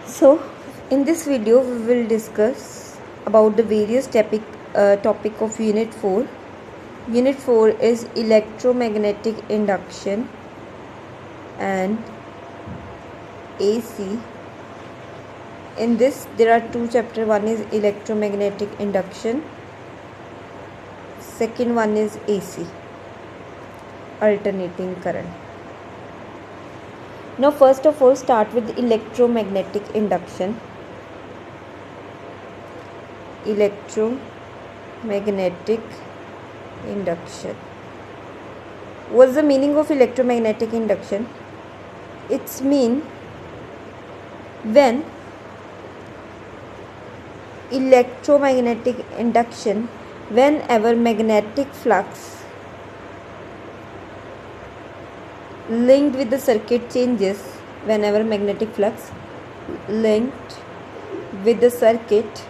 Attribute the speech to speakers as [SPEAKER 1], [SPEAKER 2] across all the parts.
[SPEAKER 1] So in this video we will discuss about the various topic of unit 4. Unit 4 is electromagnetic induction and AC. In this there are two chapters. One is electromagnetic induction, second one is AC, alternating current. Now first of all start with electromagnetic induction. Electromagnetic induction. What's the meaning of electromagnetic induction? It's mean when electromagnetic induction, whenever magnetic flux linked with the circuit changes, whenever magnetic flux linked with the circuit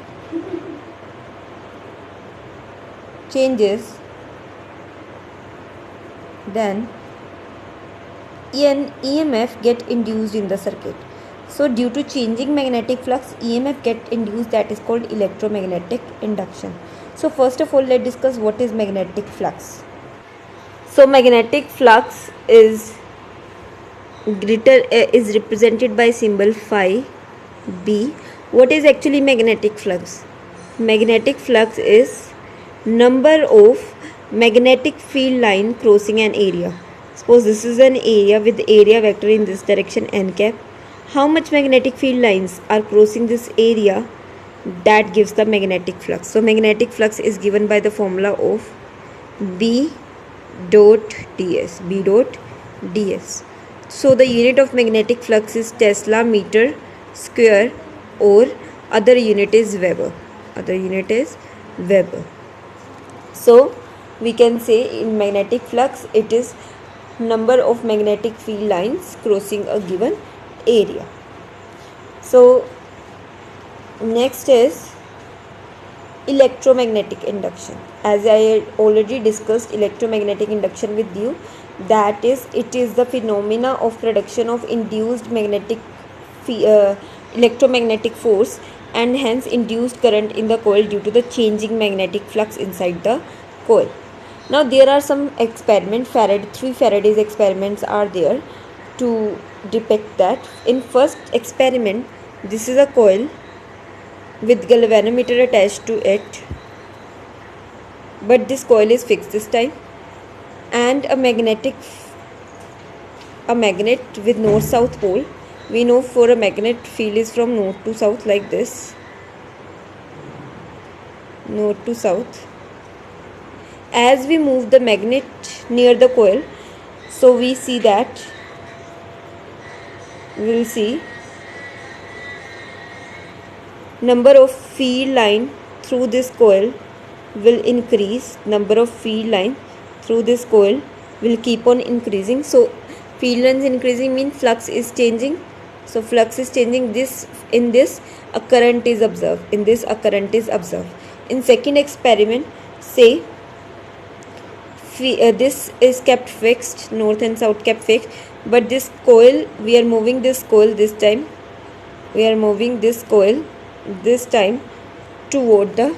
[SPEAKER 1] changes, then an EMF get induced in the circuit. So due to changing magnetic flux, EMF get induced, that is called electromagnetic induction. So first of all let's discuss what is magnetic flux. So magnetic flux is represented by symbol phi b. What is actually magnetic flux? Magnetic flux is number of magnetic field line crossing an area. Suppose this is an area with area vector in this direction n cap. How much magnetic field lines are crossing this area? That gives the magnetic flux. So magnetic flux is given by the formula of B dot ds. B dot ds. So the unit of magnetic flux is Tesla meter square, or other unit is Weber. So we can say in magnetic flux it is number of magnetic field lines crossing a given area. So next is electromagnetic induction. As I already discussed electromagnetic induction with you, that is, it is the phenomena of production of induced electromagnetic force and hence induced current in the coil due to the changing magnetic flux inside the coil. Now there are some experiments, three Faraday's experiments are there to depict that. In first experiment, this is a coil with galvanometer attached to it, but this coil is fixed this time, and a magnet with north south pole. We know for a magnet field is from north to south, like this, north to south. As we move the magnet near the coil, so we will see number of field line through this coil will increase. Number of field line through this coil will keep on increasing. So field lines increasing means flux is changing. So flux is changing. In this a current is observed. In second experiment, say this is kept fixed, north and south kept fixed, but this coil, we are moving this coil this time. Toward the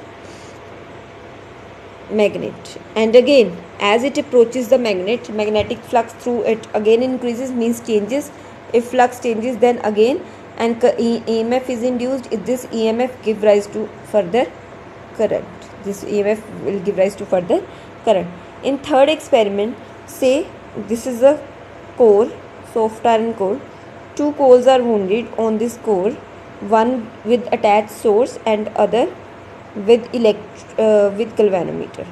[SPEAKER 1] magnet, and again as it approaches the magnet, magnetic flux through it again increases, means changes. If flux changes, then again and EMF is induced. If this EMF give rise to further current. In third experiment, say this is a core, soft iron core. Two coals are wounded on this core, one with attached source and other with galvanometer.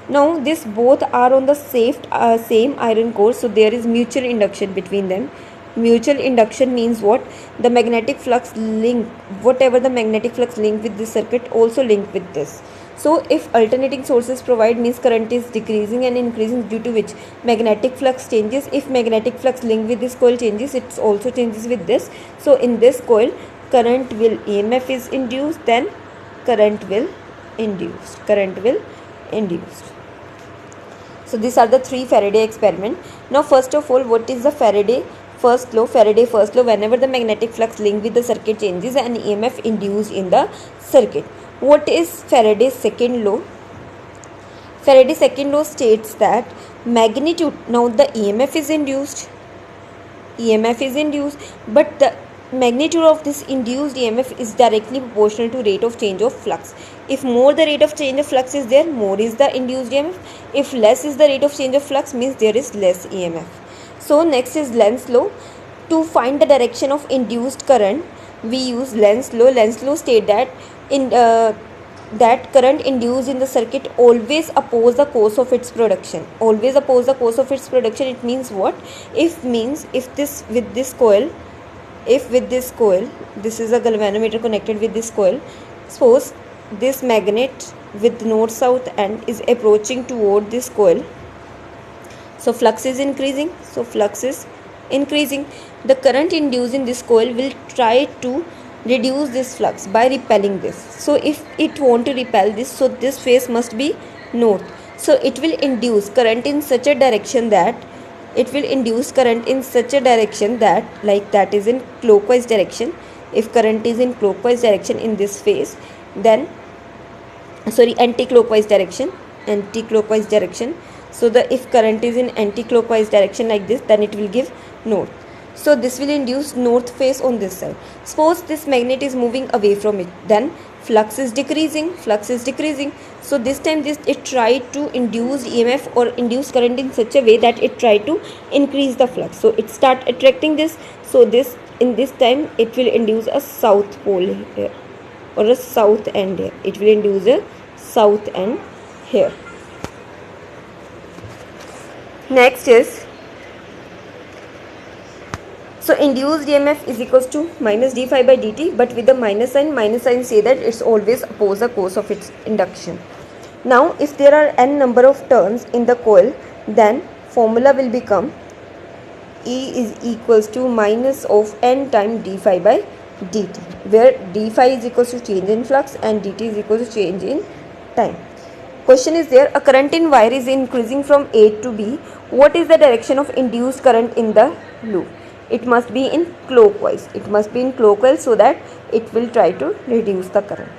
[SPEAKER 1] Now this both are on the same iron core, so there is mutual induction between them. Mutual induction means what? The magnetic flux link, whatever the magnetic flux link with this circuit also link with this. So if alternating sources provide, means current is decreasing and increasing, due to which magnetic flux changes. If magnetic flux link with this coil changes, it also changes with this. So in this coil, current will, EMF is induced, then current will induced. So these are the three Faraday experiment. Now first of all, what is the Faraday first law, Faraday first law, whenever the magnetic flux linked with the circuit changes, an EMF induced in the circuit. What is Faraday's second law? Faraday's second law states that magnitude, now the EMF is induced, but the magnitude of this induced EMF is directly proportional to rate of change of flux. If more the rate of change of flux is there, more is the induced EMF. If less is the rate of change of flux, means there is less EMF. So next is Lenz's law. To find the direction of induced current, we use Lenz's law. Lenz's law state that that current induced in the circuit always oppose the course of its production. Always oppose the course of its production. It means what? If with this coil, this is a galvanometer connected with this coil. Suppose this magnet with north south end is approaching toward this coil. So flux is increasing. The current induced in this coil will try to reduce this flux by repelling this. So if it want to repel this, so this phase must be north. So it will induce current in such a direction that like that is in clockwise direction. If current is in clockwise direction in this phase, then anti-clockwise direction. So if current is in anti-clockwise direction like this, then it will give north. So this will induce north phase on this side. Suppose this magnet is moving away from it, then flux is decreasing. So this time it tried to induce EMF or induce current in such a way that it tried to increase the flux. So it start attracting this. So in this time it will induce a south pole here or a south end here. It will induce a south end here. Next is, so induced EMF is equals to minus d phi by dt, but with the minus sign say that it's always oppose the course of its induction. Now if there are n number of turns in the coil, then formula will become E is equals to minus of n time d phi by dt, where d phi is equals to change in flux and dt is equals to change in time. Question is there, a current in wire is increasing from A to B. What is the direction of induced current in the loop? It must be in clockwise. So that it will try to reduce the current.